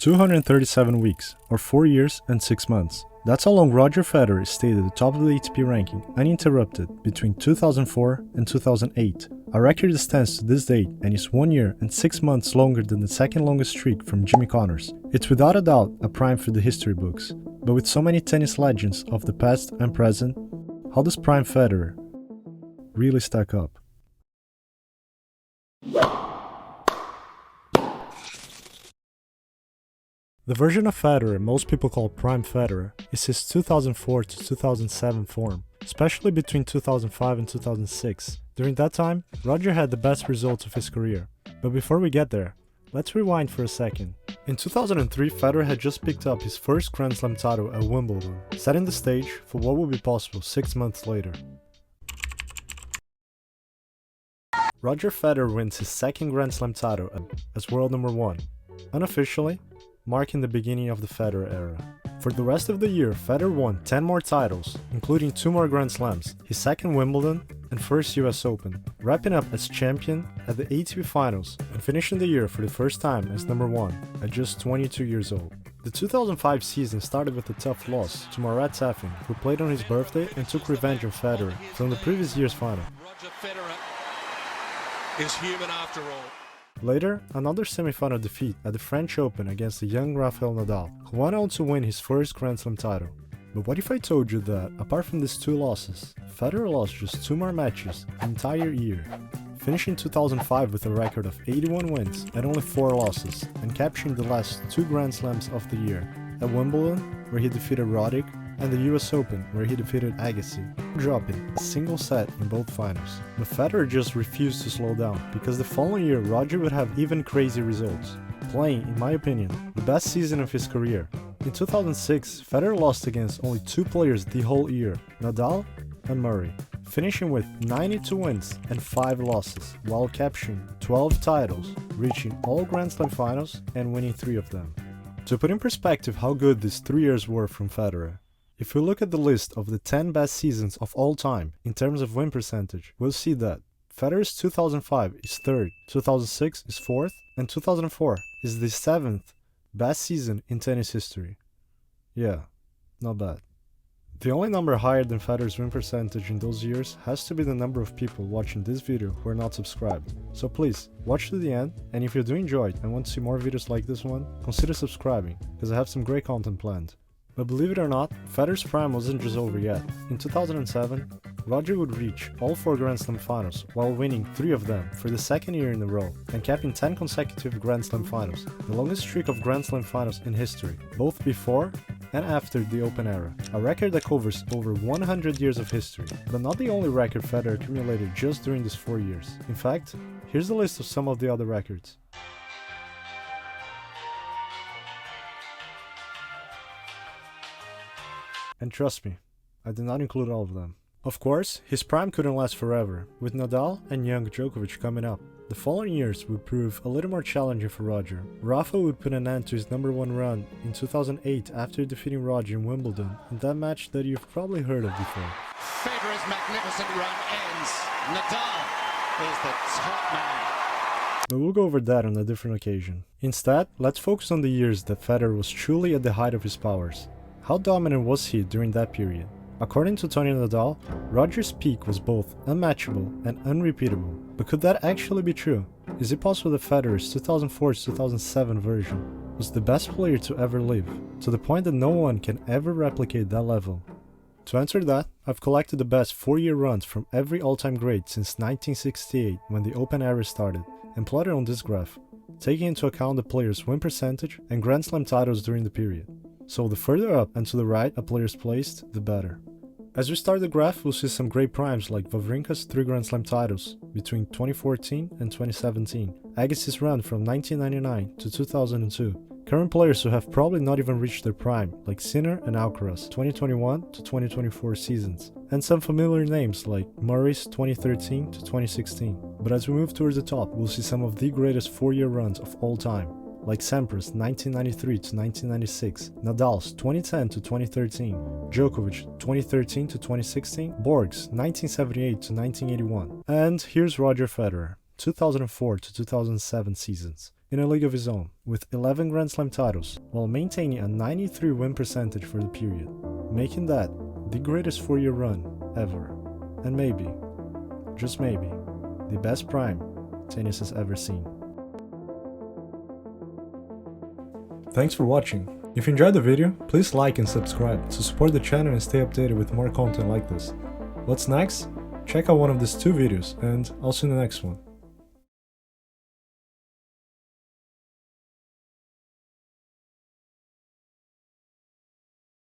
237 weeks, or 4 years and 6 months. That's how long Roger Federer stayed at the top of the ATP ranking uninterrupted between 2004 and 2008, a record that stands to this date and is 1 year and 6 months longer than the second longest streak from Jimmy Connors. It's without a doubt a prime for the history books. But with so many tennis legends of the past and present, how does PrimeFederer really stack up? The version of Federer most people call PrimeFederer is his 2004 to 2007 form, especially between 2005 and 2006. During that time, Roger had the best results of his career. But before we get there, let's rewind for a second. In 2003, Federer had just picked up his first Grand Slam title at Wimbledon, setting the stage for what would be possible 6 months later. Roger Federer wins his second Grand Slam title as world number 1, unofficially, marking the beginning of the Federer era. For the rest of the year, Federer won 10 more titles, including 2 more Grand Slams, his second Wimbledon and first US Open, wrapping up as champion at the ATP Finals and finishing the year for the first time as number 1 at just 22 years old. The 2005 season started with a tough loss to Marat Safin, who played on his birthday and took revenge on Federer from the previous year's final. Roger Federer is human after all. Later, another semi-final defeat at the French Open against the young Rafael Nadal, who went on to win his first Grand Slam title. But what if I told you that, apart from these 2 losses, Federer lost just 2 more matches the entire year, finishing 2005 with a record of 81 wins and only 4 losses, and capturing the last 2 Grand Slams of the year, at Wimbledon, where he defeated Roddick, and the US Open, where he defeated Agassi, dropping a single set in both finals. But Federer just refused to slow down, because the following year Roger would have even crazier results, playing, in my opinion, the best season of his career. In 2006, Federer lost against only 2 players the whole year, Nadal and Murray, finishing with 92 wins and 5 losses, while capturing 12 titles, reaching all Grand Slam finals and winning 3 of them. To put in perspective how good these 3 years were from Federer, if we look at the list of the 10 best seasons of all time in terms of win percentage, we'll see that Federer's 2005 is 3rd, 2006 is 4th, and 2004 is the 7th best season in tennis history. Yeah, not bad. The only number higher than Federer's win percentage in those years has to be the number of people watching this video who are not subscribed. So please, watch to the end, and if you do enjoy it and want to see more videos like this one, consider subscribing, because I have some great content planned. But believe it or not, Federer's prime wasn't just over yet. In 2007, Roger would reach all 4 Grand Slam finals while winning 3 of them for the 2nd year in a row and capping 10 consecutive Grand Slam finals, the longest streak of Grand Slam finals in history, both before and after the Open era, a record that covers over 100 years of history, but not the only record Federer accumulated just during these 4 years. In fact, here's a list of some of the other records. And trust me, I did not include all of them. Of course, his prime couldn't last forever, with Nadal and young Djokovic coming up. The following years would prove a little more challenging for Roger. Rafa would put an end to his number 1 run in 2008 after defeating Roger in Wimbledon, in that match that you've probably heard of before. Federer's magnificent run ends. Nadal is the top man. But we'll go over that on a different occasion. Instead, let's focus on the years that Federer was truly at the height of his powers. How dominant was he during that period? According to Toni Nadal, Roger's peak was both unmatchable and unrepeatable. But could that actually be true? Is it possible that Federer's 2004-2007 version was the best player to ever live, to the point that no one can ever replicate that level? To answer that, I've collected the best 4-year runs from every all-time great since 1968 when the Open era started, and plotted on this graph, taking into account the player's win percentage and Grand Slam titles during the period. So the further up and to the right a player is placed, the better. As we start the graph, we'll see some great primes like Wawrinka's 3 Grand Slam titles between 2014 and 2017, Agassi's run from 1999 to 2002, current players who have probably not even reached their prime like Sinner and Alcaraz 2021 to 2024 seasons, and some familiar names like Murray's 2013 to 2016. But as we move towards the top, we'll see some of the greatest 4-year runs of all time, like Sampras 1993 to 1996, Nadal's 2010 to 2013, Djokovic 2013 to 2016, Borg's 1978 to 1981. And here's Roger Federer, 2004 to 2007 seasons. in a league of his own, with 11 Grand Slam titles, while maintaining a 93 win percentage for the period, making that the greatest 4-year run ever, and maybe, just maybe, the best prime tennis has ever seen. Thanks for watching. If you enjoyed the video, please like and subscribe to support the channel and stay updated with more content like this. What's next? Check out one of these 2 videos, and I'll see you in the next one.